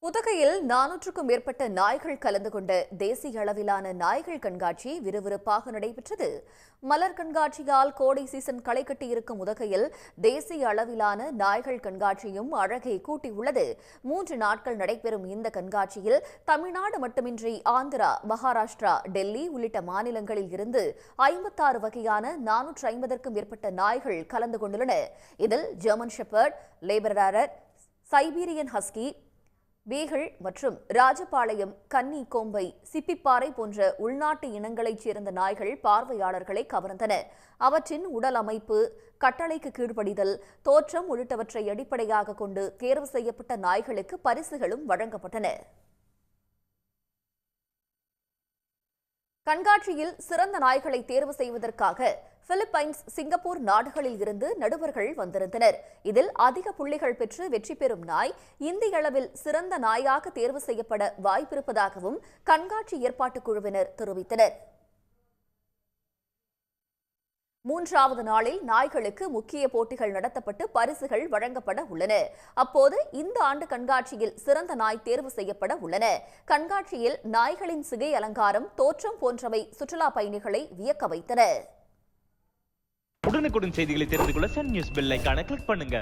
உதகையில் 400க்கும் மேற்பட்ட நாய்கள் கலந்து கொண்ட தேசிய அளவிலான நாய்கள் கண்காட்சி விறுவிறுப்பாக நடைபெற்றது. மலர் கண்காட்சியால் கோடை சீசன் களை கட்டியிருக்கும் உதகையில் தேசிய அளவிலான நாய்கள் கண்காட்சியும் அழகை கூட்டியுள்ளது. 3 நாட்கள் நடைபெறும் இந்த கண்காட்சியில் தமிழ்நாடு மட்டுமின்றி ஆந்திரா, மகாராஷ்டிரா, டெல்லி உள்ளிட்ட மாநிலங்களில் இருந்து 56 வகையான 450க்கும் மேற்பட்ட நாய்கள் கலந்து கொண்டுள்ளன. இதில் German shepherd, Labrador, Siberian husky, beagle மற்றும் ராஜபாளையம், கன்னி கோம்பை, சிப்பிப்பாறை போன்ற உள்நாட்டு இனங்களைச் சேர்ந்த நாய்கள் பார்வையாளர்களை கவர்ந்தன. அவற்றின் உடல் அமைப்பு, கட்டளைக்கு கீழ்ப்படிதல், தோற்றம் உள்ளிட்டவற்றை அடிப்படையாக கொண்டு தேர்வு செய்யப்பட்ட நாய்களுக்கு பரிசுகளும் வழங்கப்பட்டன. கண்காட்சியில் சிறந்த நாய்களை தேர்வு செய்வதற்காக பிலிப்பைன்ஸ், சிங்கப்பூர் நாடுகளில் இருந்து நடுவர்கள் வந்திருந்தனர். இதில் அதிக புள்ளிகள் பெற்று வெற்றி பெறும் நாய் இந்திய அளவில் சிறந்த நாயாக தேர்வு செய்யப்பட வாய்ப்பிருப்பதாகவும் கண்காட்சி ஏற்பாட்டுக் குழுவினர் தெரிவித்தனர். 3வது நாளில் நாய்களுக்கு முக்கிய போட்டிகள் நடத்தப்பட்டு பரிசுகள் வழங்கப்பட உள்ளன. அப்போது இந்த ஆண்டு கண்காட்சியில் சிறந்த நாய் தேர்வு செய்யப்பட உள்ளன. கண்காட்சியில் நாய்களின் சிகை அலங்காரம், தோற்றம் போன்றவை சுற்றுலா பயணிகளை வியக்க வைத்தன. உடனுக்குடன் செய்திகளை தெரிந்து கொள்ள சன் நியூஸ் பெல் ஐகானை கிளிக் பண்ணுங்க.